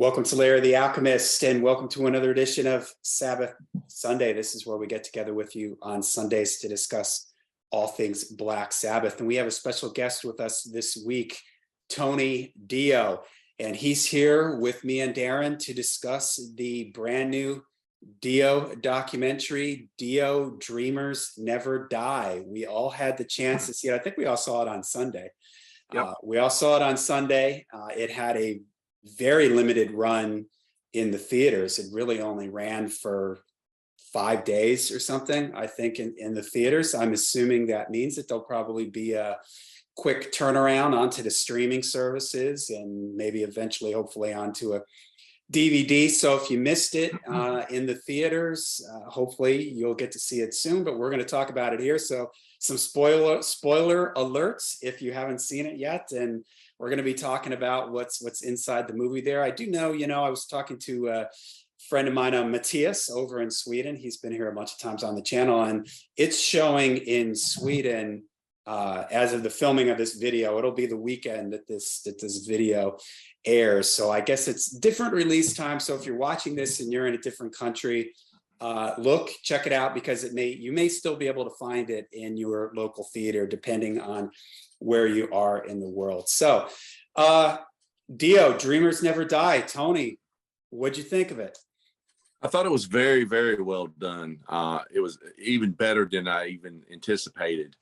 Welcome to Larry the Alchemist, and welcome to another edition of Sabbath Sunday. This is where we get together with you on Sundays to discuss all things Black Sabbath. And we have a special guest with us this week, Tony Dio. And he's here with me and Darren to discuss the brand new Dio documentary, Dio Dreamers Never Die. We all had the chance to see it. I think we all saw it on Sunday. Yep. We all saw it on Sunday. It had a very limited run in the theaters. It really only ran for 5 days or something, I think, in the theaters. I'm assuming that means that there'll probably be a quick turnaround onto the streaming services and maybe eventually, hopefully, onto a DVD. So if you missed it in the theaters, hopefully you'll get to see it soon, but we're going to talk about it here. So some spoiler alerts if you haven't seen it yet. And we're going to be talking about what's inside the movie there. I do know, I was talking to a friend of mine, Matthias, over in Sweden. He's been here a bunch of times on the channel, and it's showing in Sweden as of the filming of this video. It'll be the weekend that this video airs. So I guess it's different release time. So if you're watching this and you're in a different country, check it out, because you may still be able to find it in your local theater, depending on where you are in the world. So Dio, Dreamers Never Die. Tony, what'd you think of it? I thought it was very, very well done. It was even better than I even anticipated.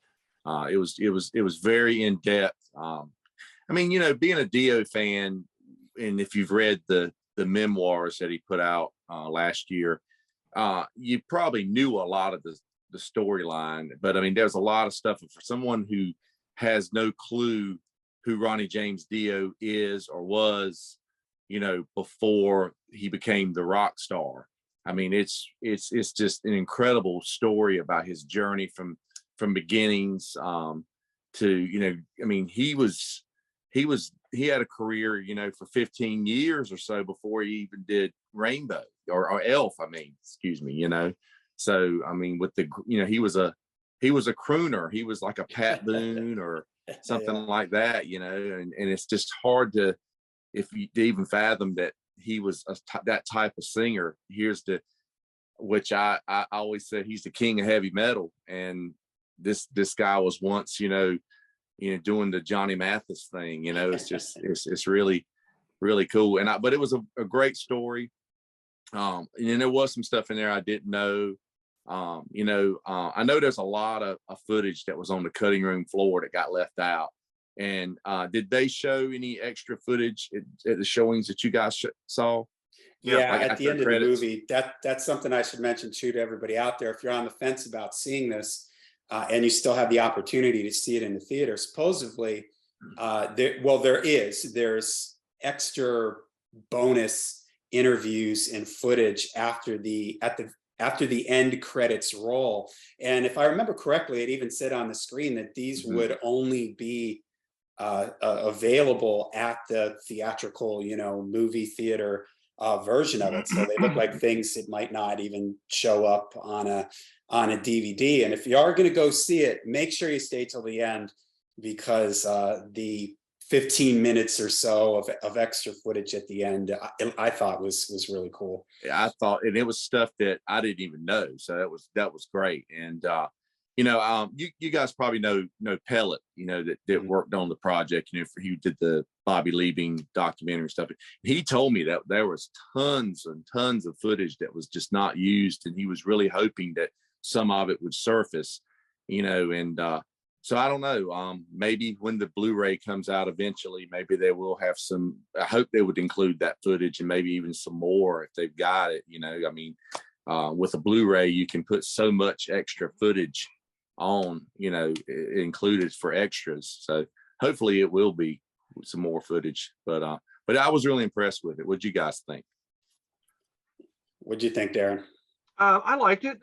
It was very in depth. Being a Dio fan, and if you've read the memoirs that he put out last year, you probably knew a lot of the storyline. But there's a lot of stuff for someone who has no clue who Ronnie James Dio is or was, before he became the rock star. It's just an incredible story about his journey from beginnings to, he had a career, for 15 years or so before he even did Rainbow or Elf. So, with the, he was a crooner. He was like a Pat Boone or something like that, and it's just hard to even fathom that he was that type of singer. Which I always said he's the king of heavy metal. And this guy was once, doing the Johnny Mathis thing, it's just, it's really, really cool. But it was a great story. And then there was some stuff in there I didn't know. I know there's a lot of footage that was on the cutting room floor that got left out. And did they show any extra footage at the showings that you guys saw? Yeah, at the end of the movie, that's something I should mention too to everybody out there. If you're on the fence about seeing this, and you still have the opportunity to see it in the theater, supposedly, there's extra bonus interviews and footage after the end credits roll. And if I remember correctly, it even said on the screen that these would only be available at the theatrical, movie theater version of it. So they look like things that might not even show up on a DVD. And if you are going to go see it, make sure you stay till the end, because the 15 minutes or so of extra footage at the end, I thought was really cool. Yeah, I thought, and it was stuff that I didn't even know. So that was great. And you guys probably know Pellet, that worked on the project, he did the Bobby Liebing documentary stuff. He told me that there was tons and tons of footage that was just not used, and he was really hoping that some of it would surface, and so I don't know, maybe when the Blu-ray comes out eventually, maybe they will have some. I hope they would include that footage, and maybe even some more if they've got it. With a Blu-ray, you can put so much extra footage on, included for extras. So hopefully it will be some more footage. But I was really impressed with it. What'd you guys think? What'd you think, Darren? I liked it.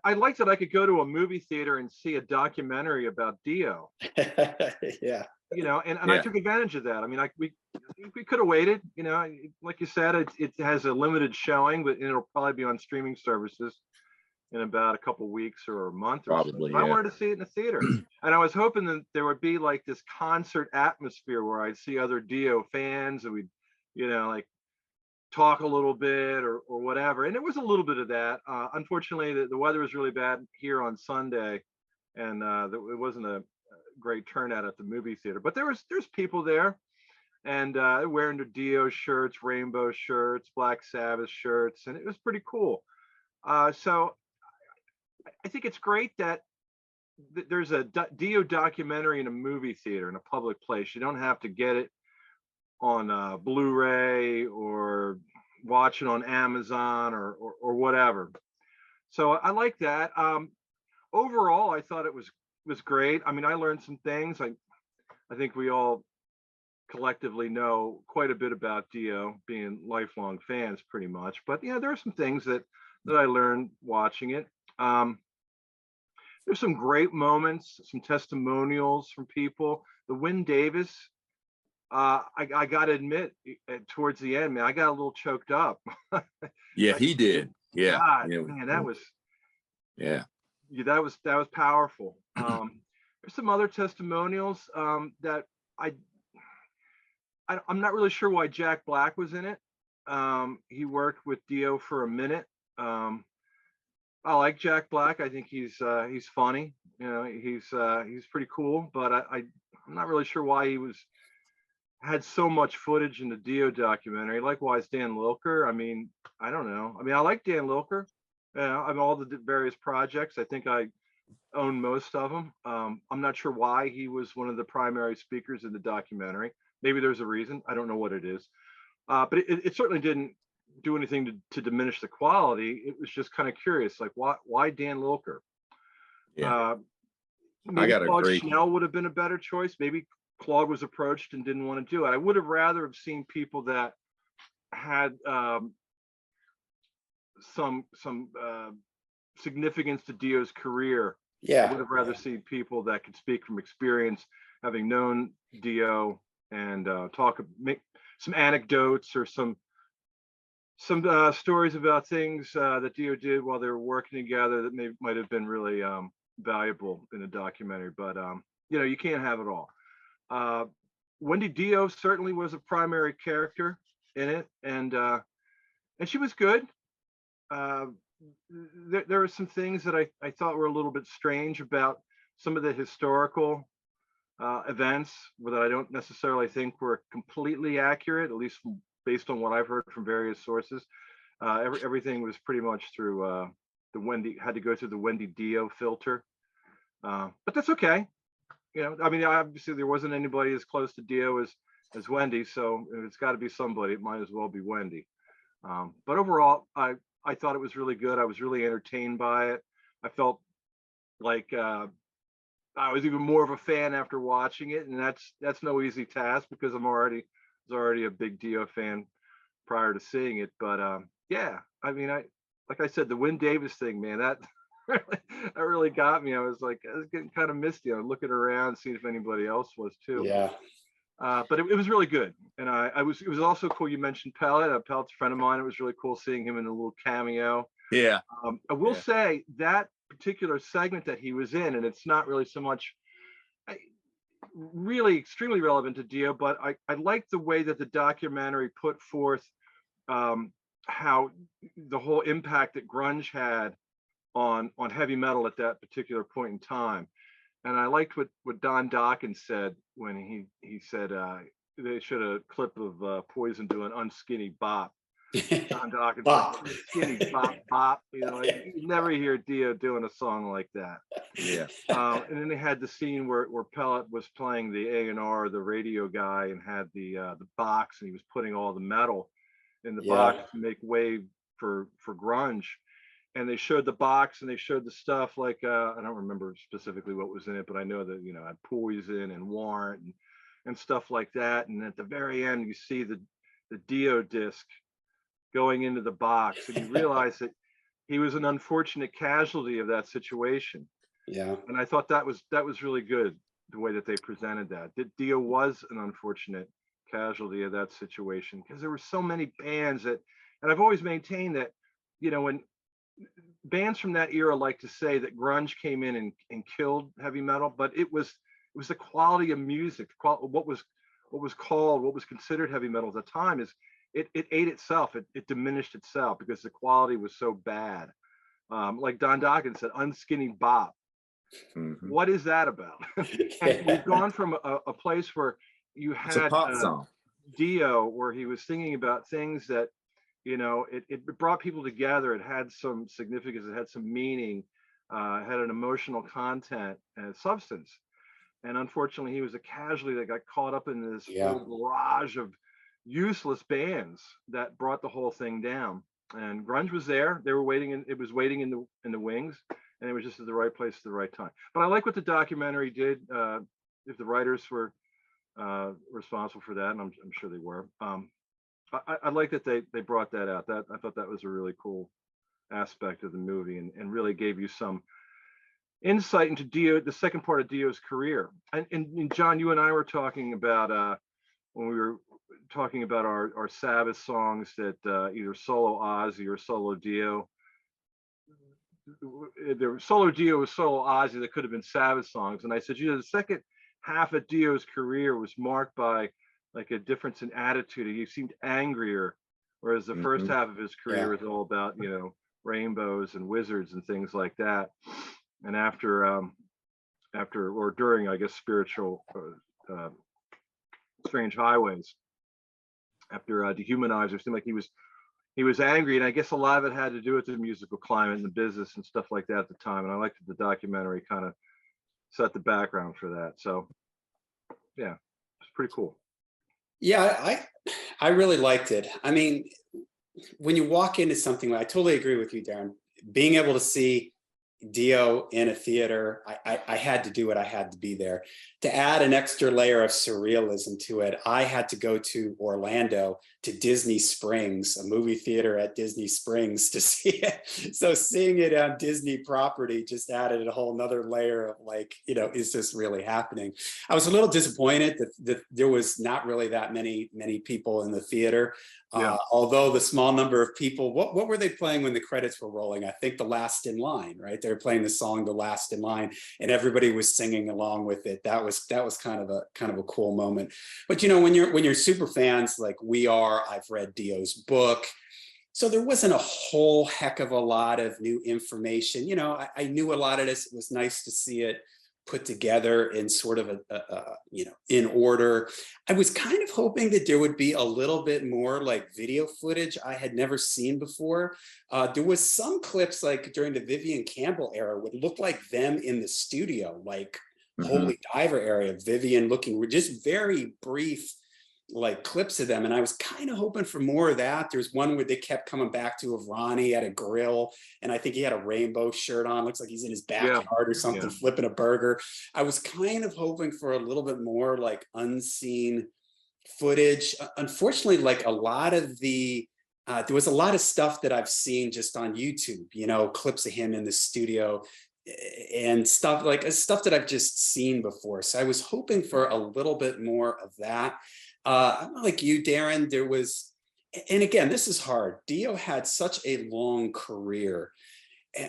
I liked that I could go to a movie theater and see a documentary about Dio. Yeah. I took advantage of that. We could have waited. Like you said, it has a limited showing, but it'll probably be on streaming services in about a couple weeks or a month. Probably. I wanted to see it in the theater, and I was hoping that there would be like this concert atmosphere where I'd see other Dio fans, and we'd, talk a little bit or whatever. And there was a little bit of that. Unfortunately, the weather was really bad here on Sunday, and it wasn't a great turnout at the movie theater. But there's people there, and wearing their Dio shirts, rainbow shirts, Black Sabbath shirts, and it was pretty cool. So I think it's great that there's a Dio documentary in a movie theater in a public place. You don't have to get it on Blu-ray or watch it on Amazon or whatever. So I like that. Overall, I thought it was great. I mean, I learned some things. I think we all collectively know quite a bit about Dio, being lifelong fans pretty much. But yeah, there are some things that I learned watching it. There's some great moments, some testimonials from people. The Win Davis, I got to admit, towards the end, man, I got a little choked up. Yeah, he did. Yeah, God, yeah, man, that was that was powerful. There's some other testimonials that I'm not really sure why Jack Black was in it. He worked with Dio for a minute. I like Jack Black. I think he's funny. You know, he's pretty cool. But I'm not really sure why he had so much footage in the Dio documentary. Likewise, Dan Lilker. I mean, I don't know. I mean, I like Dan Lilker. I'm all the various projects. I think I own most of them. I'm not sure why he was one of the primary speakers in the documentary. Maybe there's a reason. I don't know what it is. But it certainly didn't do anything to diminish the quality. It was just kind of curious, like why Dan Lilker? yeah. Maybe gotta Claude agree. Schnell would have been a better choice. Maybe Claude was approached and didn't want to do it. I would have rather have seen people that had some significance to Dio's career. I would have rather seen people that could speak from experience, having known Dio, and make some anecdotes or some stories about things that Dio did while they were working together that might have been really valuable in a documentary. But you know, you can't have it all. Wendy Dio certainly was a primary character in it, and she was good. There were some things that I thought were a little bit strange about some of the historical events that I don't necessarily think were completely accurate, at least based on what I've heard from various sources. Everything was pretty much through had to go through the Wendy Dio filter. But that's okay. You know, I mean, obviously there wasn't anybody as close to Dio as Wendy, so it's got to be somebody. It might as well be Wendy. But overall, I thought it was really good. I was really entertained by it. I felt like I was even more of a fan after watching it, and that's no easy task because I was already a big Dio fan prior to seeing it. But yeah, I mean, like I said, the Win Davis thing, man, that really got me. I was getting kind of misty. I was looking around, seeing if anybody else was too. Yeah. But it was really good, and it was also cool. You mentioned Pellet. Pellet's a friend of mine. It was really cool seeing him in a little cameo. Yeah. I will say that particular segment that he was in, and it's not really so much really extremely relevant to Dio, but I like the way that the documentary put forth how the whole impact that grunge had on heavy metal at that particular point in time. And I liked what Don Dawkins said when he said they showed a clip of Poison doing Unskinny Bop. Don Dawkins, Bop. Unskinny Bop Bop. You know, you never hear Dio doing a song like that. Yeah. And then they had the scene where Pellet was playing the A&R, the radio guy, and had the box, and he was putting all the metal in the box to make way for grunge. And they showed the box and they showed the stuff like I don't remember specifically what was in it, but I know that, you know, had Poison and Warrant and stuff like that. And at the very end, you see the Dio disc going into the box, and you realize that he was an unfortunate casualty of that situation. Yeah. And I thought that was really good, the way that they presented that Dio was an unfortunate casualty of that situation, because there were so many bands and I've always maintained that, you know, when bands from that era like to say that grunge came in and killed heavy metal, but it was the quality of music, what was considered heavy metal at the time it ate itself. It diminished itself because the quality was so bad. Like Don Dokken said, unskinny bop. Mhm. What is that about? And we've gone from a place where you It's a had pop song. Dio, where he was singing about things that, it brought people together. It had some significance. It had some meaning. It had an emotional content and substance. And unfortunately, he was a casualty that got caught up in this Yeah. whole barrage of useless bands that brought the whole thing down. And grunge was there. They were waiting, and it was waiting in the wings, and it was just at the right place at the right time. But I like what the documentary did. If the writers were responsible for that, and I'm sure they were. I like that they brought that out. That I thought that was a really cool aspect of the movie, and really gave you some insight into Dio, the second part of Dio's career. And John, you and I were talking about when we were talking about our Sabbath songs that either solo Ozzy or solo Dio. The solo Dio was solo Ozzy that could have been Sabbath songs, and I said, the second half of Dio's career was marked by like a difference in attitude. He seemed angrier, whereas the first half of his career was all about rainbows and wizards and things like that. And after or during, I guess, spiritual Strange Highways, after Dehumanizer, it seemed like he was angry, and I guess a lot of it had to do with the musical climate and the business and stuff like that at the time. And I liked that the documentary kind of set the background for that. So yeah, it's pretty cool. Yeah, I really liked it. I mean, when you walk into something like, I totally agree with you, Darren. Being able to see Dio in a theater, I had to do it. I had to be there. To add an extra layer of surrealism to it, I had to go to Orlando, to Disney Springs, a movie theater at Disney Springs, to see it. So seeing it on Disney property just added a whole nother layer of like, is this really happening? I was a little disappointed that there was not really that many people in the theater. Yeah. Although the small number of people, what were they playing when the credits were rolling? I think The Last in Line, right? They were playing the song The Last in Line, and everybody was singing along with it. That was kind of a cool moment. But when you're super fans like we are, I've read Dio's book. So there wasn't a whole heck of a lot of new information. I knew a lot of this. It was nice to see it put together in sort of in order. I was kind of hoping that there would be a little bit more like video footage I had never seen before. There was some clips like during the Vivian Campbell era would look like them in the studio, like Holy Diver area, Vivian looking just very brief like clips of them, and I was kind of hoping for more of that. There's one where they kept coming back to of Ronnie at a grill, and I think he had a rainbow shirt on, looks like he's in his backyard or something, flipping a burger. I was kind of hoping for a little bit more like unseen footage. Unfortunately, like a lot of the there was a lot of stuff that I've seen just on YouTube, clips of him in the studio and stuff that I've just seen before. So I was hoping for a little bit more of that. I'm like you, Darren, there was, and again, this is hard. Dio had such a long career,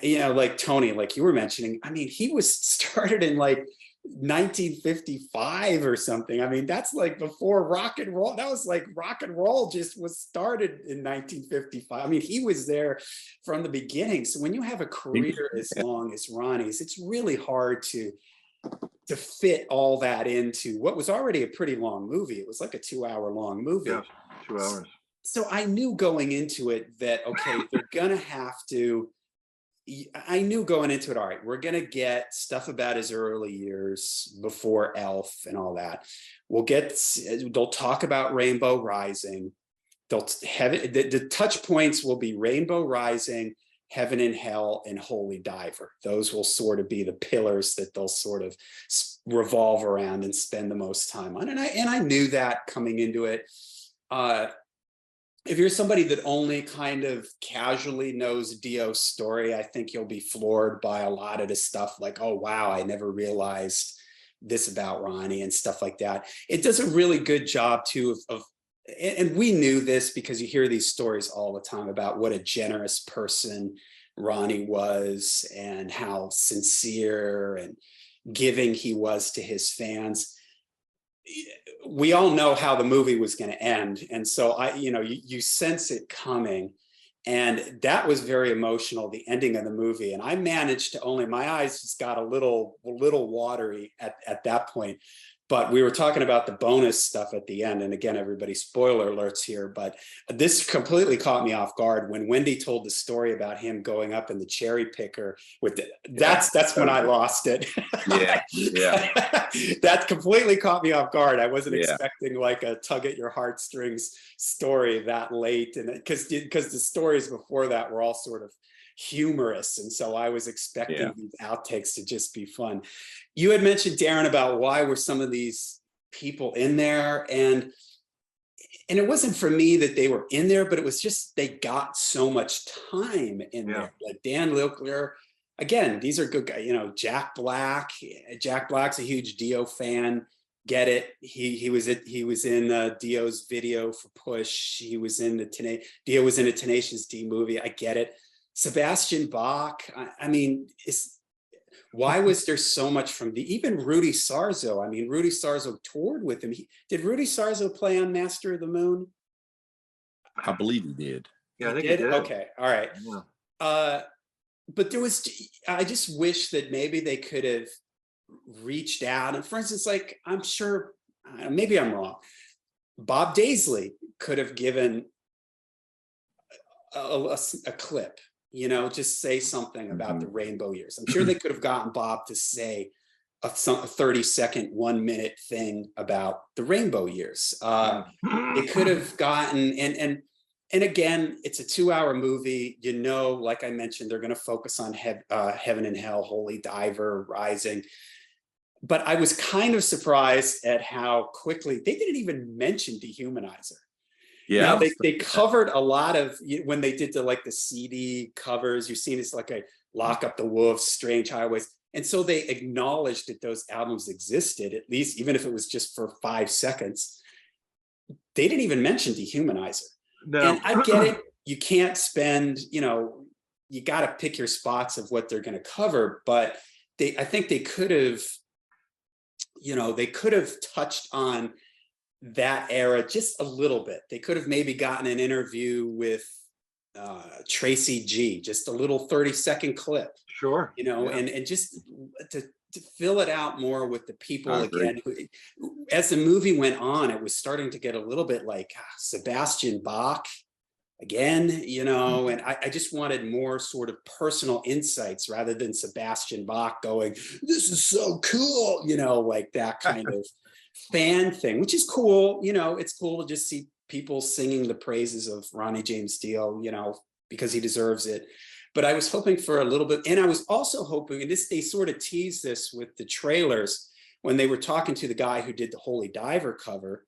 like Tony, like you were mentioning. I mean, he was started in like 1955 or something. I mean, that's like before rock and roll. That was like rock and roll just was started in 1955. I mean, he was there from the beginning. So when you have a career as long as Ronnie's, it's really hard to fit all that into what was already a pretty long movie. It was like a 2-hour long movie. Yeah, 2 hours. So I knew going into it that, okay, they're gonna have to, I knew going into it, all right, we're gonna get stuff about his early years before Elf and all that. They'll talk about Rainbow Rising. They'll have it, the touch points will be Rainbow Rising, Heaven and Hell, and Holy Diver. Those will sort of be the pillars that they'll sort of revolve around and spend the most time on. And I knew that coming into it. If you're somebody that only kind of casually knows Dio's story, I think you'll be floored by a lot of the stuff like, oh, wow, I never realized this about Ronnie and stuff like that. It does a really good job too and we knew this because you hear these stories all the time about what a generous person Ronnie was and how sincere and giving he was to his fans. we all know how the movie was going to end. And so you sense it coming. And that was very emotional, the ending of the movie. And I managed to my eyes just got a little watery at that point. But we were talking about the bonus stuff at the end. And again, everybody, spoiler alerts here, but this completely caught me off guard when Wendy told the story about him going up in the cherry picker that's when I lost it. Yeah. Yeah. That completely caught me off guard. I wasn't expecting like a tug at your heartstrings story that late. And because the stories before that were all sort of humorous. And so I was expecting these outtakes to just be fun. You had mentioned, Darren, about why were some of these people in there, and it wasn't for me that they were in there, but it was just they got so much time in there. Like Dan Littler, again, these are good guys. Jack Black's a huge Dio fan. Get it? He was in Dio's video for Push. Dio was in a Tenacious D movie. I get it. Sebastian Bach. I mean, why was there so much from even Rudy Sarzo? I mean, Rudy Sarzo toured with him. Did Rudy Sarzo play on Master of the Moon? I believe he did. Yeah, I think he did. Okay, all right. Yeah. But I just wish that maybe they could have reached out. And for instance, like, I'm sure, maybe I'm wrong, Bob Daisley could have given a clip. Just say something about the rainbow years. I'm sure they could have gotten Bob to say a 30-second, 1-minute thing about the rainbow years. It could have gotten, and again, it's a 2-hour movie. Like I mentioned, they're going to focus on Heaven and Hell, Holy Diver, Rising. But I was kind of surprised at how quickly they didn't even mention Dehumanizer. Yeah, they covered a lot of, when they did the CD covers, you've seen it's like a Lock Up the Wolves, Strange Highways. And so they acknowledged that those albums existed, at least, even if it was just for 5 seconds. They didn't even mention Dehumanizer. No. And I get it. You can't spend, you got to pick your spots of what they're going to cover. But I think they could have, touched on that era just a little bit. They could have maybe gotten an interview with Tracy G, just a little 30-second clip. Sure. And just to fill it out more with the people again. As the movie went on, it was starting to get a little bit like Sebastian Bach again, and I just wanted more sort of personal insights rather than Sebastian Bach going, "This is so cool," like that kind of fan thing, which is cool. It's cool to just see people singing the praises of Ronnie James Dio, because he deserves it. But I was hoping for a little bit, and I was also hoping, and they sort of teased this with the trailers when they were talking to the guy who did the Holy Diver cover.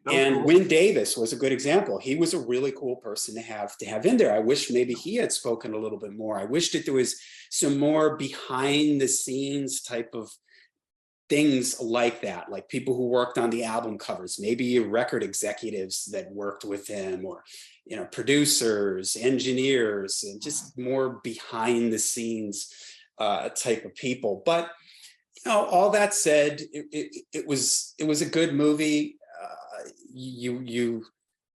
And cool. Wynn Davis was a good example. He was a really cool person to have in there. I wish maybe he had spoken a little bit more. I wish that there was some more behind the scenes type of things like that, like people who worked on the album covers, maybe record executives that worked with him, or producers, engineers, and just more behind the scenes type of people. But all that said, it was a good movie. You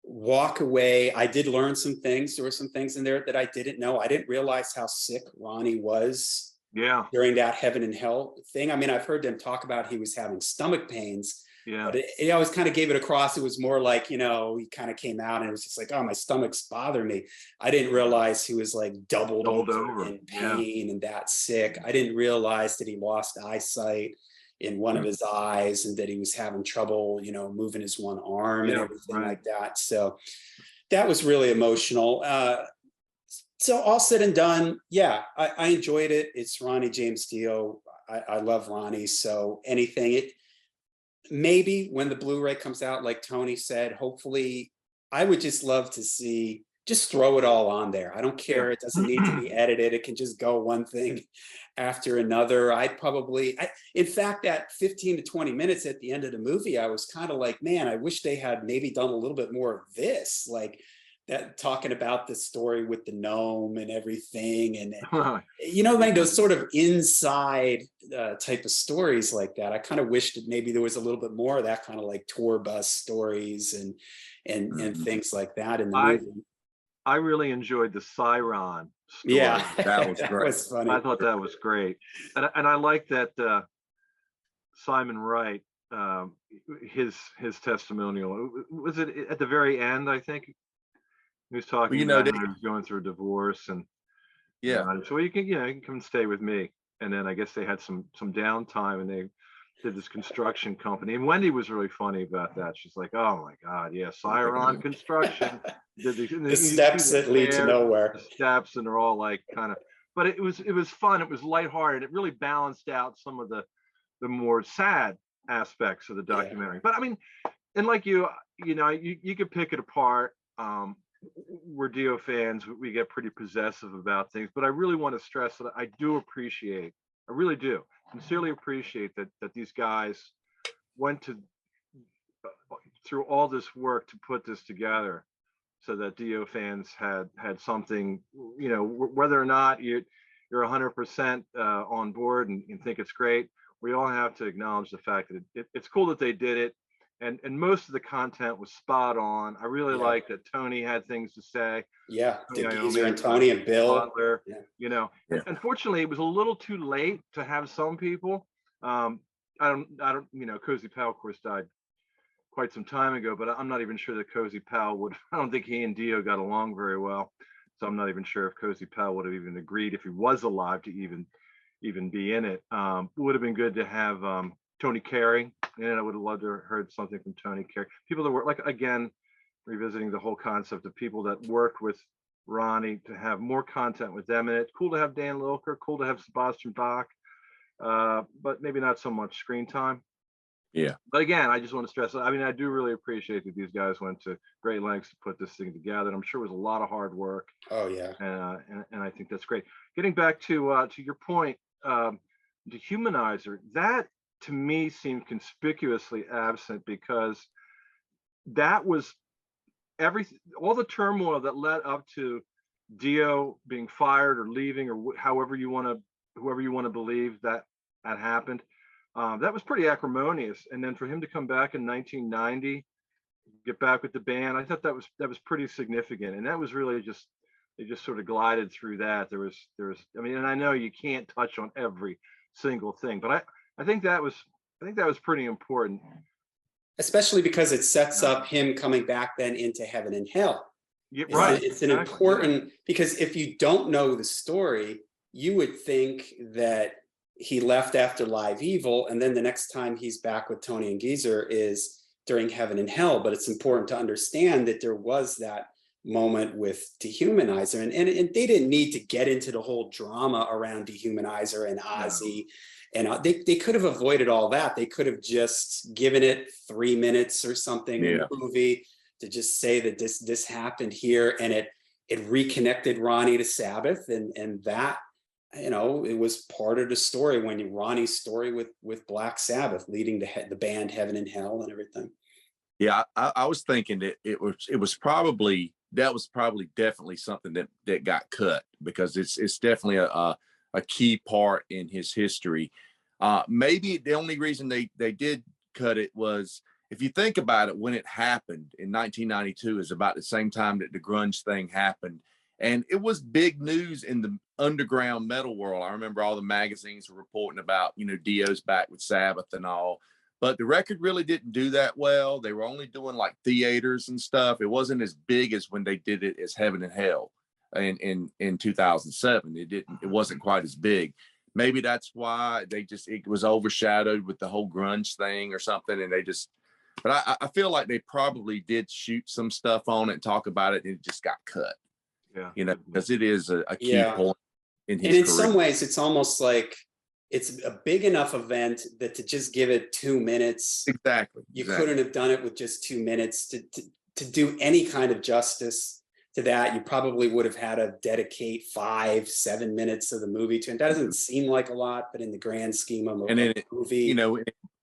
walk away. I did learn some things. There were some things in there that I didn't know. I didn't realize how sick Ronnie was. Yeah. During that Heaven and Hell thing. I mean, I've heard them talk about he was having stomach pains. Yeah. But it always kind of gave it across. It was more like, he kind of came out and it was just like, oh, my stomach's bothering me. I didn't realize he was like doubled over in pain and that sick. I didn't realize that he lost eyesight in one of his eyes and that he was having trouble, moving his one arm and everything like that. So that was really emotional. So all said and done, I enjoyed it. It's Ronnie James Dio. I love Ronnie. So maybe when the Blu-ray comes out, like Tony said, hopefully, I would just love to see, just throw it all on there. I don't care. It doesn't need to be edited. It can just go one thing after another. In fact, that 15 to 20 minutes at the end of the movie, I was kind of like, man, I wish they had maybe done a little bit more of this. Like, that talking about the story with the gnome and everything, and like those sort of inside type of stories like that. I kind of wished that maybe there was a little bit more of that kind of like tour bus stories and things like that in the movie. I really enjoyed the Cyron story. Yeah, That was that great. was funny. I thought that was great, and I like that Simon Wright, his testimonial. Was it at the very end? I think he was talking about how he was going through a divorce, and so you can come and stay with me. And then I guess they had some downtime, and they did this construction company. And Wendy was really funny about that. She's like, "Oh my God, yeah, Cyron Construction did these, the steps that lead to nowhere." The steps, and they're all like kind of. But it was fun. It was lighthearted. It really balanced out some of the more sad aspects of the documentary. But I mean, and like you could pick it apart. We're Dio fans. We get pretty possessive about things, but I really want to stress that I really do sincerely appreciate that these guys went through all this work to put this together, so that Dio fans had something, whether or not you're 100% on board and think it's great. We all have to acknowledge the fact that it's cool that they did it, and most of the content was spot on. I really like that Tony had things to say. Yeah, Geezer and Tony and Bill. Butler, Unfortunately, it was a little too late to have some people. I don't, Cozy Powell, of course, died quite some time ago, but I'm not even sure that Cozy Powell would. I don't think he and Dio got along very well, so I'm not even sure if Cozy Powell would have even agreed, if he was alive, to even be in it. Would have been good to have Tony Carey, and I would have loved to have heard something from Tony Carey. People that were like, again, revisiting the whole concept of people that worked with Ronnie, to have more content with them in it. Cool to have Dan Lilker, cool to have Sebastian Bach, but maybe not so much screen time. Yeah. But again, I just want to stress, I mean, I do really appreciate that these guys went to great lengths to put this thing together. And I'm sure it was a lot of hard work. Oh yeah. And I think that's great. Getting back to your point, Dehumanizer, that to me seemed conspicuously absent, because that was all the turmoil that led up to Dio being fired or leaving, or whoever you want to believe that happened. That was pretty acrimonious. And then for him to come back in 1990, get back with the band, I thought that was pretty significant. And that was really they just sort of glided through that. There was, I mean, and I know you can't touch on every single thing, but I think that was pretty important. Especially because it sets up him coming back then into heaven and hell. Yeah, right. It's an important, because if you don't know the story, you would think that he left after Live Evil, and then the next time he's back with Tony and Geezer is during Heaven and Hell. But it's important to understand that there was that moment with Dehumanizer, and they didn't need to get into the whole drama around Dehumanizer and Ozzy. And they could have avoided all that. They could have just given it 3 minutes or something in the movie to just say that this happened here, and it reconnected Ronnie to Sabbath, and that, it was part of the story, when Ronnie's story with Black Sabbath leading the band Heaven and Hell and everything. Yeah, I was thinking that it was probably definitely something that got cut, because it's definitely a key part in his history. Maybe the only reason they did cut it was, if you think about it, when it happened in 1992 is about the same time that the grunge thing happened. And it was big news in the underground metal world. I remember all the magazines were reporting about, Dio's back with Sabbath and all. But the record really didn't do that well. They were only doing like theaters and stuff. It wasn't as big as when they did it as Heaven and Hell in 2007. It wasn't quite as big. Maybe that's why it was overshadowed with the whole grunge thing or something. And but I feel like they probably did shoot some stuff on it and talk about it, and it just got cut. Yeah. Because it is a key point in his career. In some ways, it's almost like it's a big enough event that to just give it 2 minutes. Exactly. You couldn't have done it with just 2 minutes to do any kind of justice to that. You probably would have had to dedicate 5-7 minutes of the movie to it. That doesn't seem like a lot, but in the grand scheme of the movie,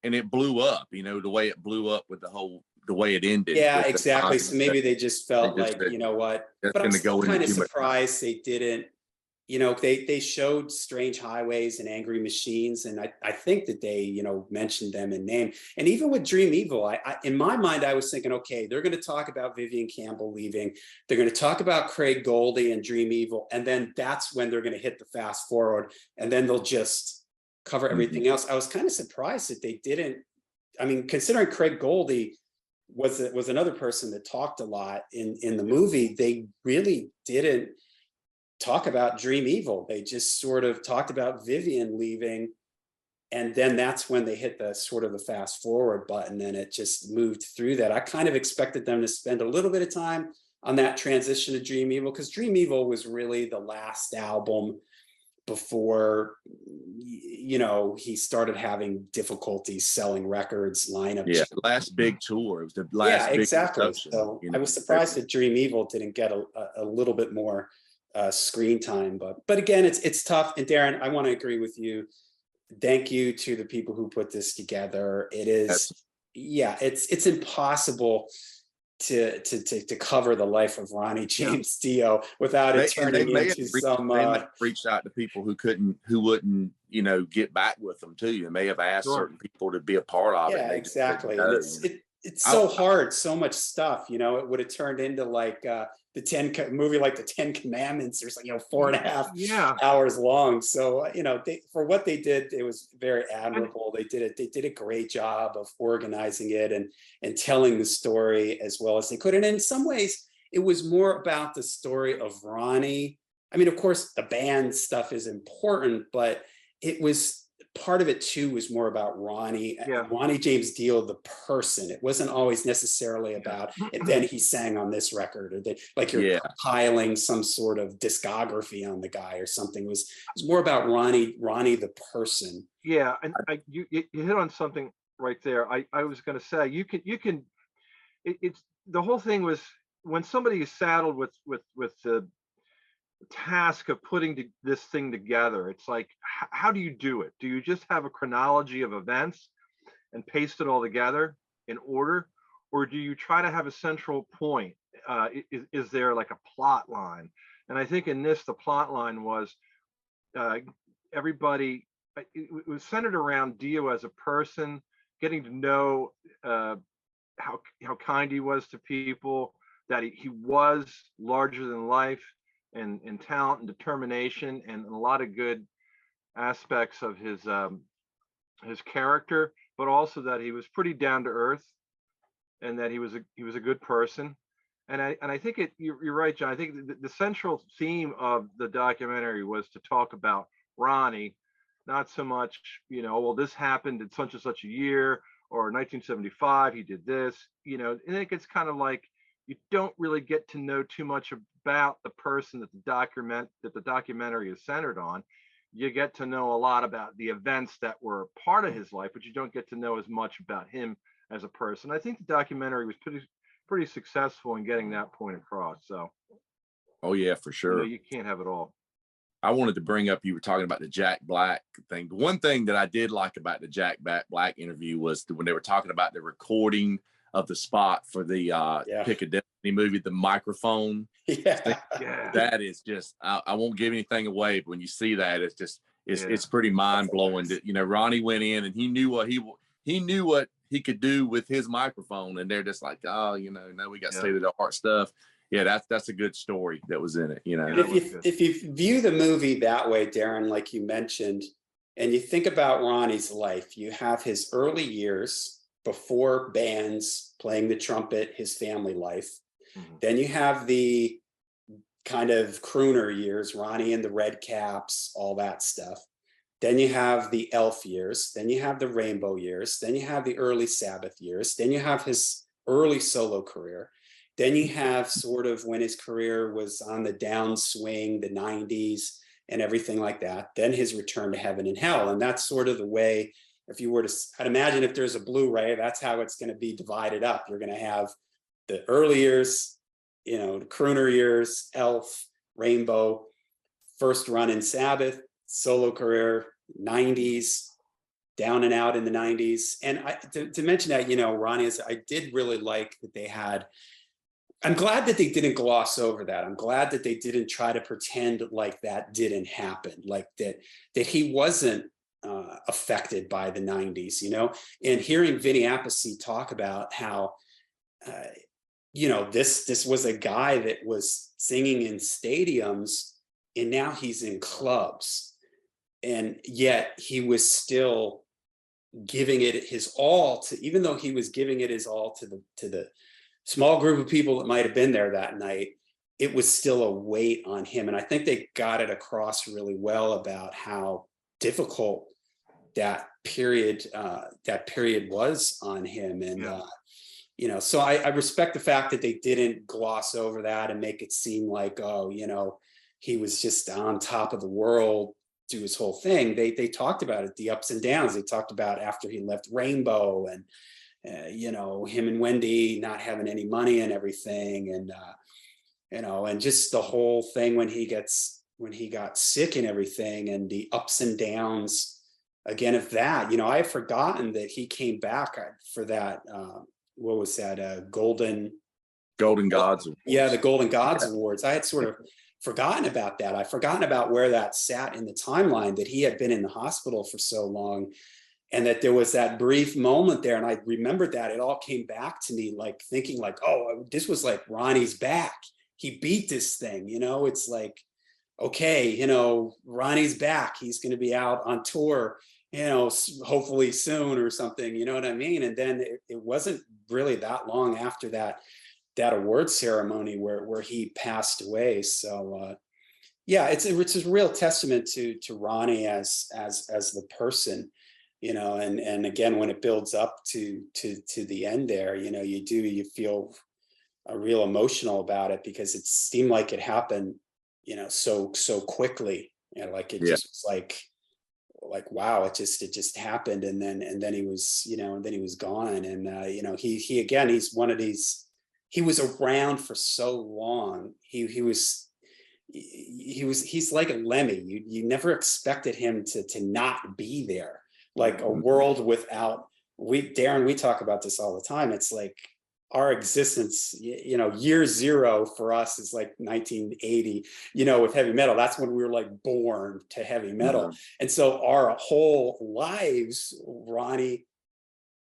and it blew up, the way it blew up with the whole the way it ended. Yeah, with the exactly. So maybe they just felt just like, said, you know what, that's but I'm going to still go into kind of too much. surprised they didn't, you know, they showed Strange Highways and Angry Machines, and I think that they, you know, mentioned them in name. And even with Dream Evil, I in my mind, I was thinking, okay, they're going to talk about Vivian Campbell leaving. They're going to talk about Craig Goldie and Dream Evil. And then that's when they're going to hit the fast forward, and then they'll just cover everything else. I was kind of surprised that they didn't. I mean, considering Craig Goldie was another person that talked a lot in the movie, they really didn't talk about Dream Evil. They just sort of talked about Vivian leaving, and then that's when they hit the sort of the fast forward button, and it just moved through that. I kind of expected them to spend a little bit of time on that transition to Dream Evil, because Dream Evil was really the last album before, you know, he started having difficulties selling records, lineup. Yeah, last big tour. It was the last Yeah, big exactly. production, So you I know. was surprised that Dream Evil didn't get a little bit more screen time, but again, it's tough. And Darren, I want to agree with you. Thank you to the people who put this together. It is, yeah, it's impossible to cover the life of Ronnie James Dio without it turning into some. They may have reached out to people who wouldn't, you know, get back with them too. You may have asked certain people to be a part of it. Yeah, And exactly. and it's so hard, so much stuff. You know, it would have turned into like the movie like the 10 Commandments or something, you know, 4.5 hours long. So you know, for what they did, it was very admirable. They did a great job of organizing it and telling the story as well as they could. And in some ways, it was more about the story of Ronnie. I mean, of course, the band stuff is important, but it was part of it too was more about Ronnie James Dio, the person. It wasn't always necessarily about, and then he sang on this record, or that like you're compiling some sort of discography on the guy or something. It was more about Ronnie the person. Yeah, and you hit on something right there. I was going to say it's the whole thing was when somebody is saddled with the task of putting this thing together. It's like, how do you do it? Do you just have a chronology of events and paste it all together in order, or do you try to have a central point? Is there like a plot line? And I think in this, the plot line was everybody. It was centered around Dio as a person, getting to know how kind he was to people, that he was larger than life, and talent and determination, and a lot of good aspects of his character, but also that he was pretty down to earth, and that he was a good person. And I think you're right, John. I think the central theme of the documentary was to talk about Ronnie, not so much, you know, well, this happened in such and such a year, or 1975 he did this, you know. And it gets kind of like you don't really get to know too much about the person that the documentary is centered on. You get to know a lot about the events that were part of his life, but you don't get to know as much about him as a person. I think the documentary was pretty successful in getting that point across. So, oh yeah, for sure. You know, you can't have it all. I wanted to bring up, you were talking about the Jack Black thing. The one thing that I did like about the Jack Black interview was when they were talking about the recording of the spot for the Pick a Destiny movie, the microphone. Yeah. That is just, I won't give anything away, but when you see that, it's just, it's pretty mind blowing that, you know, Ronnie went in and he knew what he could do with his microphone. And they're just like, oh, you know, now we got state of the art stuff. Yeah, that's a good story that was in it, you know. If you view the movie that way, Darren, like you mentioned, and you think about Ronnie's life, you have his early years before bands, playing the trumpet, his family life. Mm-hmm. Then you have the kind of crooner years, Ronnie and the Red Caps, all that stuff. Then you have the Elf years. Then you have the Rainbow years. Then you have the early Sabbath years. Then you have his early solo career. Then you have sort of when his career was on the downswing, the 90s and everything like that. Then his return to heaven and hell. And that's sort of the way, if you were to, I'd imagine if there's a Blu-ray, that's how it's going to be divided up. You're going to have the early years, you know, the crooner years, Elf, Rainbow, first run in Sabbath, solo career, 90s, down and out in the 90s. And to mention that, Ronnie, I did really like that they had. I'm glad that they didn't gloss over that. I'm glad that they didn't try to pretend like that didn't happen, like that he wasn't affected by the 90s, and hearing Vinny Appice talk about how, this was a guy that was singing in stadiums and now he's in clubs, and yet he was still giving it his all to, even though he was giving it his all to the small group of people that might have been there that night, it was still a weight on him. And I think they got it across really well about how difficult that period was on him. And, so I respect the fact that they didn't gloss over that and make it seem like, he was just on top of the world, do his whole thing. They talked about it, the ups and downs. They talked about after he left Rainbow and, him and Wendy not having any money and everything. And, and just the whole thing when he got sick and everything, and the ups and downs again of that. I had forgotten that he came back for that. What was that? Golden Gods Awards. Yeah, the Golden Gods Awards. I had sort of forgotten about that. I'd forgotten about where that sat in the timeline, that he had been in the hospital for so long, and that there was that brief moment there. And I remembered that. It all came back to me, like thinking like, oh, this was like Ronnie's back. He beat this thing, it's like, okay, Ronnie's back. He's going to be out on tour, hopefully soon or something, you know what I mean? And then it wasn't really that long after that award ceremony where he passed away. So it's a real testament to Ronnie as the person, and again, when it builds up to the end there, you feel a real emotional about it, because it seemed like it happened, so quickly, like it just was like, wow, it just happened. And then he was, and then he was gone. And, he again, he's one of these, he was around for so long. He's like a Lemmy. You never expected him to not be there. Like a world without, Darren, we talk about this all the time. It's like our existence, year zero for us is like 1980, with heavy metal. That's when we were like born to heavy metal. Mm-hmm. And so our whole lives, Ronnie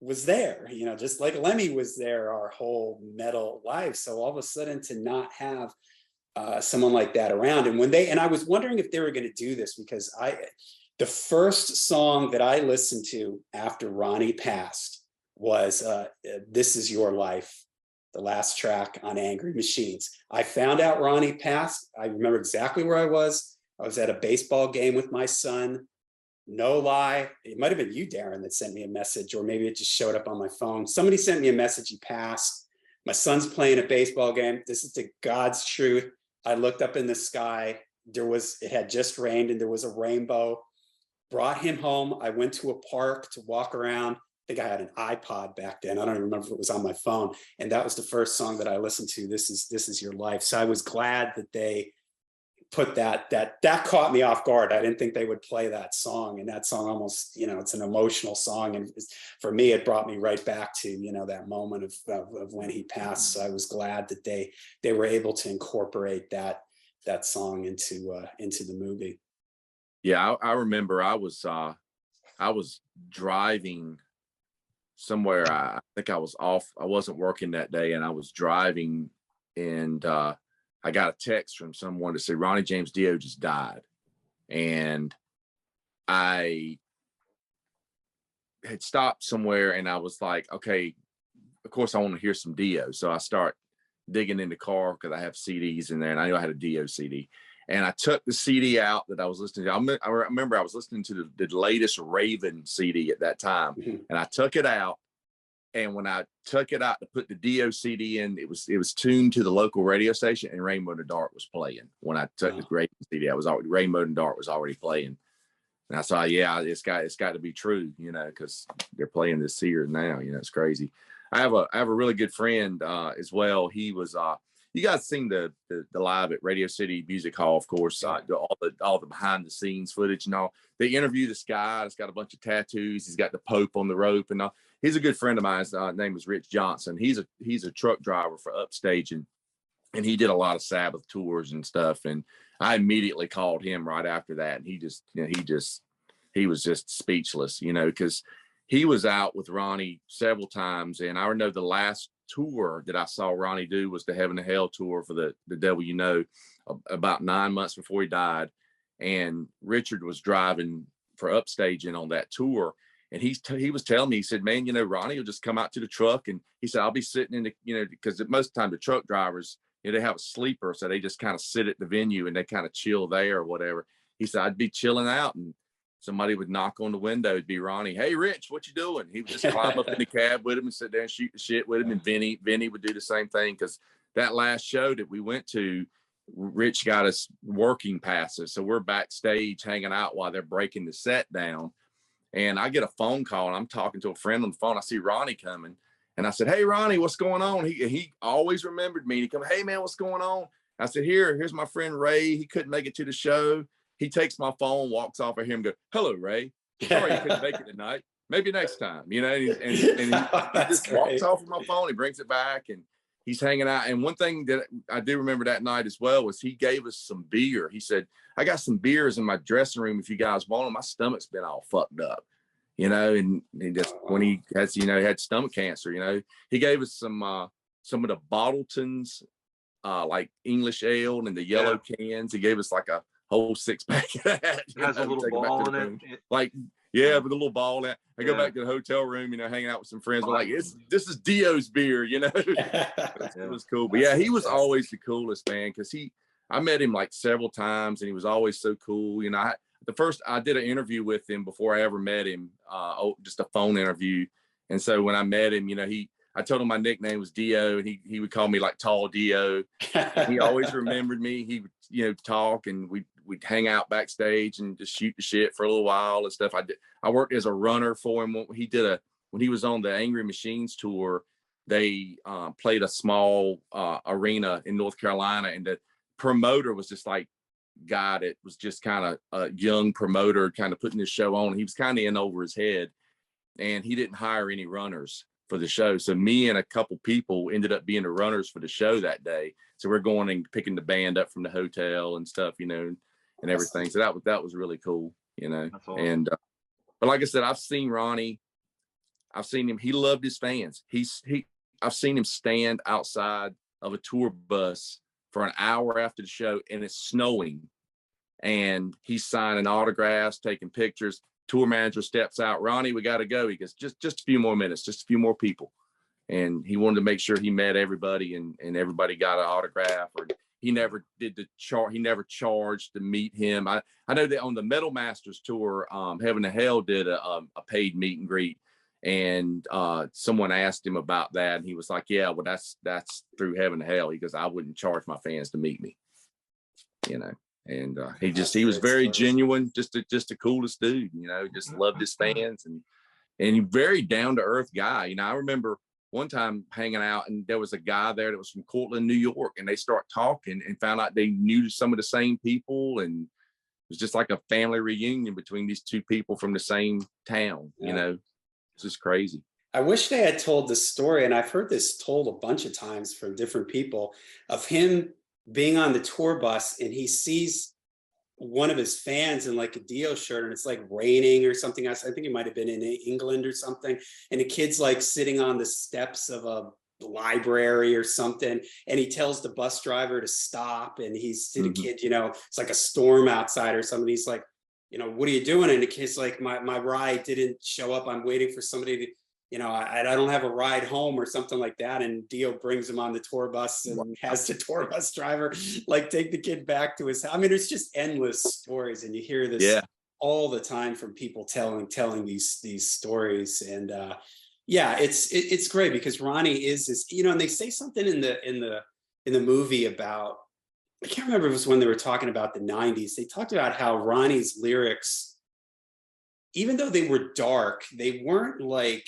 was there, just like Lemmy was there our whole metal life. So all of a sudden to not have someone like that around. And I was wondering if they were going to do this, because the first song that I listened to after Ronnie passed was This Is Your Life, the last track on Angry Machines. I found out Ronnie passed. I remember exactly where I was. I was at a baseball game with my son. No lie. It might have been you, Darren, that sent me a message, or maybe it just showed up on my phone. Somebody sent me a message, he passed. My son's playing a baseball game. This is the God's truth. I looked up in the sky. It had just rained and there was a rainbow. Brought him home. I went to a park to walk around. I think I had an iPod back then. I don't even remember if it was on my phone. And that was the first song that I listened to. This is Your Life. So I was glad that they put that caught me off guard. I didn't think they would play that song. And that song almost, it's an emotional song. And for me, it brought me right back to, that moment of when he passed. So I was glad that they were able to incorporate that song into the movie. Yeah, I remember I was driving somewhere. I think I was off. I wasn't working that day, and I was driving, and I got a text from someone to say Ronnie James Dio just died, and I had stopped somewhere, and I was like, okay, of course I want to hear some Dio, so I start digging in the car because I have CDs in there, and I knew I had a Dio CD. And I took the CD out that I was listening to. I remember I was listening to the latest Raven CD at that time. Mm-hmm. And I took it out. And when I took it out to put the Dio CD in, it was tuned to the local radio station, and Rainbow in the Dark was playing. When I took the Raven CD, Rainbow in the Dark was already playing. And I thought, yeah, it's got to be true, because they're playing this here now. It's crazy. I have a really good friend as well. He was you guys seen the live at Radio City Music Hall, of course, all the behind the scenes footage and all. They interview this guy that's got a bunch of tattoos. He's got the Pope on the rope and all. He's a good friend of mine. His name is Rich Johnson. He's a truck driver for Upstage, and he did a lot of Sabbath tours and stuff. And I immediately called him right after that, and he was just speechless, because he was out with Ronnie several times. And I know the last tour that I saw Ronnie do was the Heaven to Hell tour for the Devil You Know, about 9 months before he died. And Richard was driving for Upstaging on that tour. And he was telling me, he said, man, Ronnie will just come out to the truck. And he said, I'll be sitting in the, because most of the time the truck drivers, they have a sleeper. So they just kind of sit at the venue and they kind of chill there or whatever. He said, I'd be chilling out and somebody would knock on the window. It'd be Ronnie. Hey, Rich, what you doing? He would just climb up in the cab with him and sit there and shoot the shit with him. And Vinny would do the same thing. Because that last show that we went to, Rich got us working passes. So we're backstage hanging out while they're breaking the set down. And I get a phone call and I'm talking to a friend on the phone. I see Ronnie coming. And I said, hey, Ronnie, what's going on? He always remembered me. He come, hey, man, what's going on? I said, here's my friend Ray. He couldn't make it to the show. He takes my phone, walks off of him, and goes, hello, Ray. Sorry you couldn't make it tonight. Maybe next time, and he just walks off with my phone. He brings it back, and he's hanging out. And one thing that I do remember that night as well was he gave us some beer. He said, I got some beers in my dressing room if you guys want them. My stomach's been all fucked up, and he just, when he has, he had stomach cancer, he gave us some of the Bottletons, like English ale and the yellow cans. He gave us like a whole 6-pack of that. It has a little ball in it. Like, yeah, with a little ball in it. I go back to the hotel room, hanging out with some friends. We're like, this is Dio's beer, It was cool. But yeah, he was always the coolest, man, because I met him like several times and he was always so cool. I did an interview with him before I ever met him, just a phone interview. And so when I met him, I told him my nickname was Dio, and he would call me like Tall Dio. He always remembered me. He would, talk, and we'd hang out backstage and just shoot the shit for a little while and stuff. I worked as a runner for him. When he was on the Angry Machines tour, they played a small arena in North Carolina, and the promoter was just like guy that was just kind of a young promoter, kind of putting this show on. He was kind of in over his head, and he didn't hire any runners for the show. So me and a couple people ended up being the runners for the show that day. So we're going and picking the band up from the hotel and stuff, and everything. So that was really cool, That's awesome. And but like I said, I've seen Ronnie. I've seen him. He loved his fans. I've seen him stand outside of a tour bus for an hour after the show, and it's snowing, and he's signing autographs, taking pictures. Tour manager steps out. Ronnie, we got to go. He goes, just a few more minutes, just a few more people. And he wanted to make sure he met everybody and everybody got an autograph. Or he never did he never charged to meet him. I know that on the Metal Masters tour, Heaven to Hell did a paid meet and greet. And someone asked him about that. And he was like, yeah, well, that's through Heaven to Hell. He goes, I wouldn't charge my fans to meet me, And he was very genuine, just the coolest dude, just loved his fans and he very down to earth guy. I remember one time hanging out and there was a guy there that was from Cortland, New York, and they start talking and found out they knew some of the same people, and it was just like a family reunion between these two people from the same town. It's just crazy. I wish they had told the story, and I've heard this told a bunch of times from different people, of him being on the tour bus and he sees one of his fans in like a Dio shirt and it's like raining or something. I think it might have been in England or something. And the kid's like sitting on the steps of a library or something. And he tells the bus driver to stop. And he's to the kid, it's like a storm outside or something. He's like, what are you doing? And the kid's like, my ride didn't show up. I'm waiting for somebody to, I don't have a ride home or something like that. And Dio brings him on the tour bus and has the tour bus driver like take the kid back to his house. I mean, it's just endless stories, and you hear this all the time from people telling these stories. And it's great because Ronnie is this, and they say something in the movie about, I can't remember if it was when they were talking about the 90s. They talked about how Ronnie's lyrics, even though they were dark, they weren't like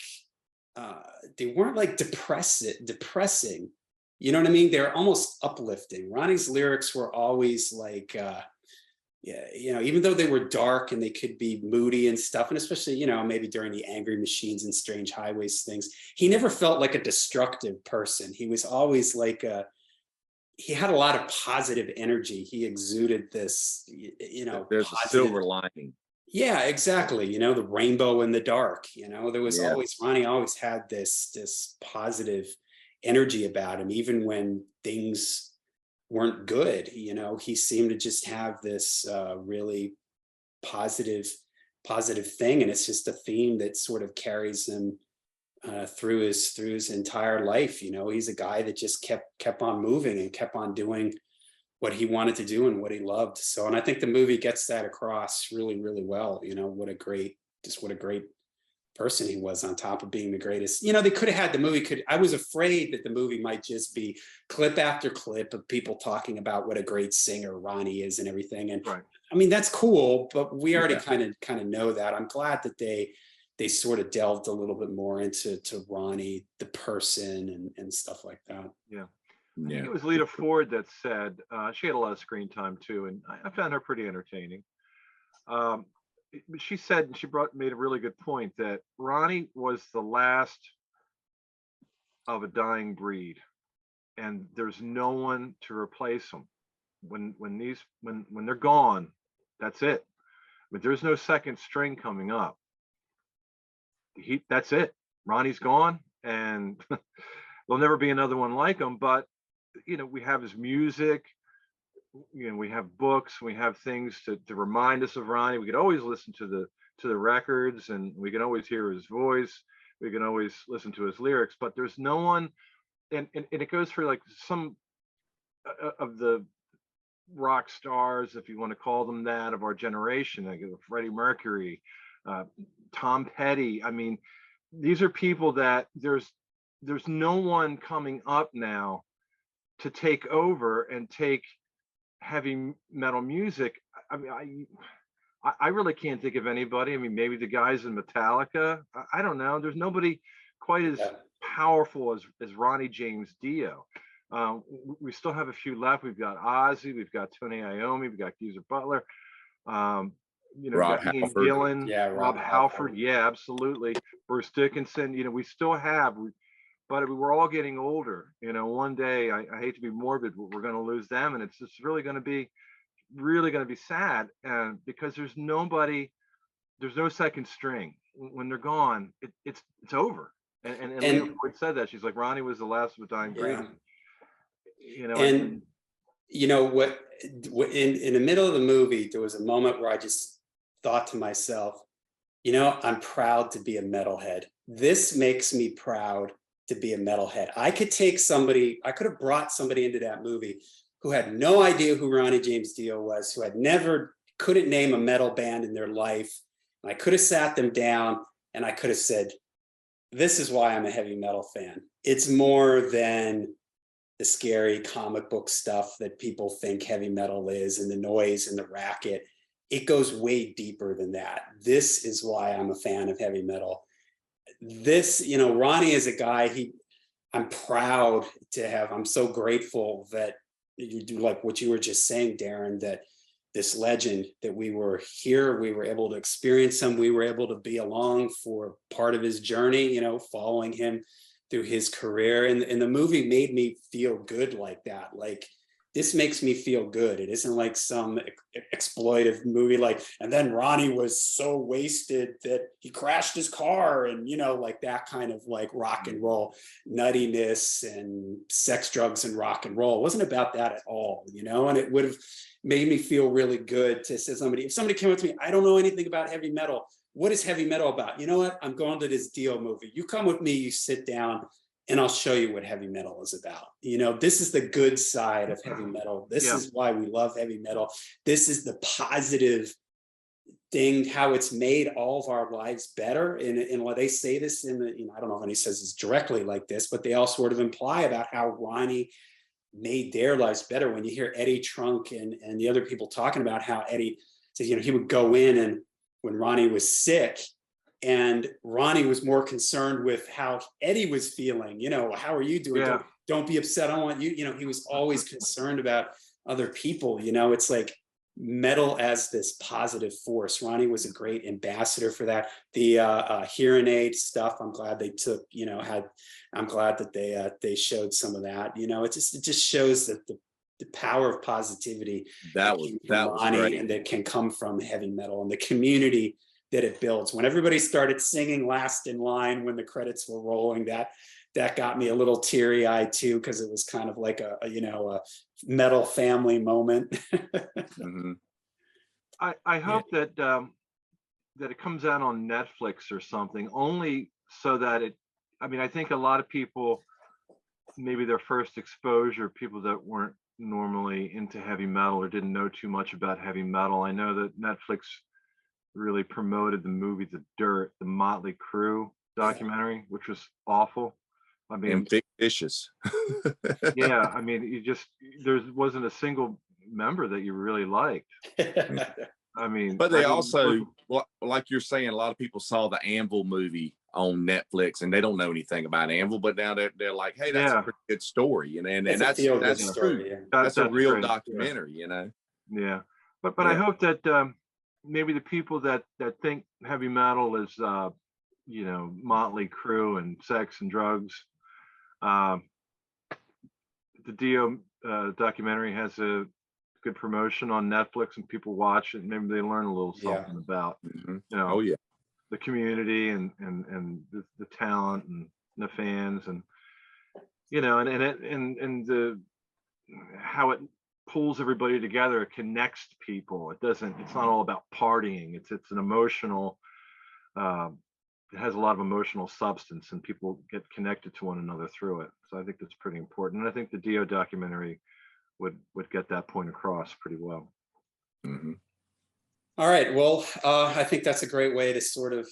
depressing. You know what I mean? They're almost uplifting. Ronnie's lyrics were always like, yeah, you know, even though they were dark and they could be moody and stuff, and especially, you know, maybe during the Angry Machines and Strange Highways things, he never felt like a destructive person. He was always like he had a lot of positive energy. He exuded this, you know, There's a positive. silver lining. Yeah, exactly. You know, the rainbow in the dark, you know, there was Yeah. always, Ronnie always had this positive energy about him, even when things weren't good. You know, he seemed to just have this really positive thing, and it's just a theme that sort of carries him through his entire life. You know, he's a guy that just kept on moving and kept on doing what he wanted to do and what he loved. So, and I think the movie gets that across really, really well. You know, what a great person he was, on top of being the greatest. You know, they could have had the movie I was afraid that the movie might just be clip after clip of people talking about what a great singer Ronnie is and everything. And Right. I mean, that's cool, but we already Yeah. kind of know that. I'm glad that they sort of delved a little bit more into Ronnie, the person, and stuff like that. Yeah. I think Yeah. it was Lita Ford that said she had a lot of screen time too, and I found her pretty entertaining. She said, and she made a really good point, that Ronnie was the last of a dying breed, and there's no one to replace him. When they're gone, that's it. But there's no second string coming up. That's it. Ronnie's gone, and there'll never be another one like him. But you know, we have his music, you know, we have books, we have things to remind us of Ronnie. We could always listen to the records, and we can always hear his voice. We can always listen to his lyrics, but there's no one. And it goes for like some of the rock stars, if you want to call them that, of our generation, like Freddie Mercury, Tom Petty. I mean, these are people that there's no one coming up now to take over and take heavy metal music. I mean, I really can't think of anybody. I mean, maybe the guys in Metallica. I don't know. There's nobody quite as powerful as Ronnie James Dio. We still have a few left. We've got Ozzy, we've got Tony Iommi, we've got Geezer Butler, you know, Rob got Ian Halford. Gillan, Yeah, Rob Halford. Yeah, absolutely. Bruce Dickinson. You know, we still have, but we're all getting older. You know, one day, I hate to be morbid, but we're going to lose them, and it's just really going to be sad. And because there's no second string. When they're gone, it's over. And Lita Ford said that. She's like, Ronnie was the last of a dying breed. You know, and you know what in the middle of the movie, there was a moment where I just thought to myself, you know, I'm proud to be a metalhead. This makes me proud to be a metalhead. I could have brought somebody into that movie who had no idea who Ronnie James Dio was, who couldn't name a metal band in their life. And I could have sat them down and I could have said, this is why I'm a heavy metal fan. It's more than the scary comic book stuff that people think heavy metal is, and the noise and the racket. It goes way deeper than that. This is why I'm a fan of heavy metal. This, you know, Ronnie is a guy, I'm proud to have, I'm so grateful that you do, like what you were just saying, Darren, that this legend, that we were here, we were able to experience him, we were able to be along for part of his journey, you know, following him through his career. And the movie made me feel good like that. Like, this makes me feel good. It isn't like some exploitive movie, like, and then Ronnie was so wasted that he crashed his car, and, you know, like that kind of like rock and roll nuttiness and sex, drugs, and rock and roll. It wasn't about that at all, you know, and it would have made me feel really good to say, if somebody came up to me, I don't know anything about heavy metal. What is heavy metal about? You know what? I'm going to this Dio movie. You come with me, you sit down, and I'll show you what heavy metal is about. You know, this is the good side of heavy metal. This is why we love heavy metal. This is the positive thing, how it's made all of our lives better. And when they say this in the, you know, I don't know if anybody says this directly like this, but they all sort of imply about how Ronnie made their lives better. When you hear Eddie Trunk and the other people talking about how Eddie says, you know, he would go in, and when Ronnie was sick, and Ronnie was more concerned with how Eddie was feeling, you know, how are you doing? Yeah. don't be upset. I want you, he was always concerned about other people. It's like metal as this positive force. Ronnie was a great ambassador for that. The hearing aid stuff, I'm glad they took, I'm glad that they showed some of that. It just shows that the power of positivity that was Ronnie, great. and that can come from heavy metal and the community that it builds. When everybody started singing last in line when the credits were rolling, that got me a little teary-eyed too, because it was kind of like a metal family moment. Mm-hmm. I hope that it comes out on Netflix or something, only so that I think a lot of people, maybe their first exposure, people that weren't normally into heavy metal or didn't know too much about heavy metal. I know that Netflix really promoted the movie The Dirt, the Motley Crue documentary, which was awful. I mean, and fictitious. yeah, I mean, there wasn't a single member that you really liked. I mean, but they also, like you're saying, a lot of people saw the Anvil movie on Netflix and they don't know anything about Anvil, but now they're like, hey, that's a pretty good story, and that's true. Story, yeah. That's a real great. documentary, Yeah, but I hope that maybe the people that think heavy metal is Motley Crue and sex and drugs, the Dio documentary has a good promotion on Netflix, and people watch it. Maybe they learn a little something about the community and the talent and the fans, and and the how it pulls everybody together. It connects people. It's not all about partying. It's an emotional, it has a lot of emotional substance, and people get connected to one another through it. So I think that's pretty important. And I think the Dio documentary would get that point across pretty well. Mm-hmm. All right. Well, I think that's a great way to sort of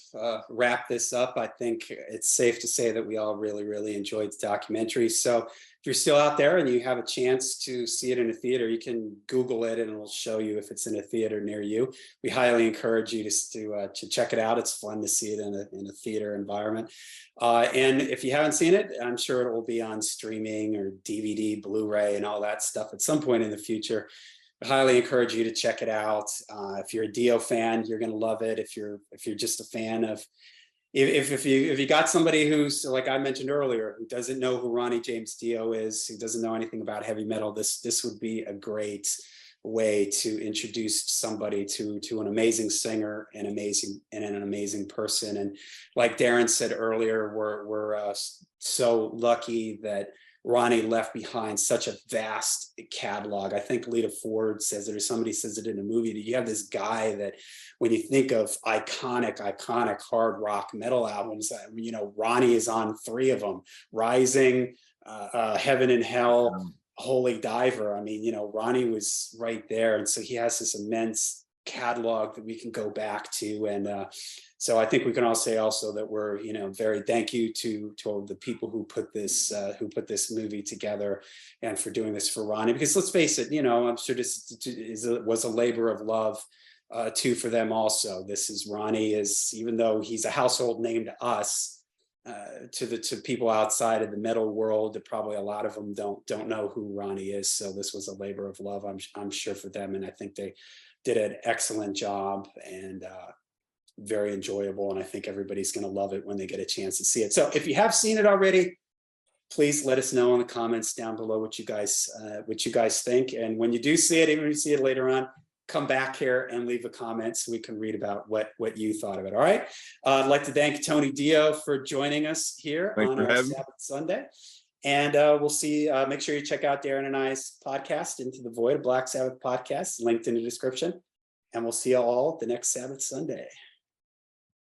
wrap this up. I think it's safe to say that we all really, really enjoyed the documentary. So if you're still out there and you have a chance to see it in a theater, you can Google it and it'll show you if it's in a theater near you. We highly encourage you to check it out. It's fun to see it in a theater environment. And if you haven't seen it, I'm sure it will be on streaming or DVD, Blu-ray, and all that stuff at some point in the future. I highly encourage you to check it out. If you're a Dio fan, you're going to love it. If you're just a fan of, if you got somebody who's, like I mentioned earlier, who doesn't know who Ronnie James Dio is, who doesn't know anything about heavy metal, this would be a great way to introduce somebody to an amazing singer and an amazing person. And like Darren said earlier, we're so lucky that Ronnie left behind such a vast catalog. I think Lita Ford says it, or somebody says it in a movie, that you have this guy that when you think of iconic hard rock metal albums, Ronnie is on 3 of them: Rising, Heaven and Hell, Holy Diver. I mean, Ronnie was right there. And so he has this immense catalog that we can go back to. And so I think we can all say also that we're, very thank you to the people who put this movie together and for doing this for Ronnie, because let's face it, I'm sure this was a labor of love too for them also. Ronnie is, even though he's a household name to us, to people outside of the metal world, that probably a lot of them don't know who Ronnie is. So this was a labor of love, I'm sure, for them, and I think they did an excellent job, and very enjoyable. And I think everybody's going to love it when they get a chance to see it. So if you have seen it already, please let us know in the comments down below what you guys think. And when you do see it, even if you see it later on, come back here and leave a comment so we can read about what you thought of it. All right. I'd like to thank Tony Dio for joining us here on our Sabbath Sunday. And we'll see. Make sure you check out Darren and I's podcast, Into the Void, a Black Sabbath podcast, linked in the description. And we'll see you all the next Sabbath Sunday.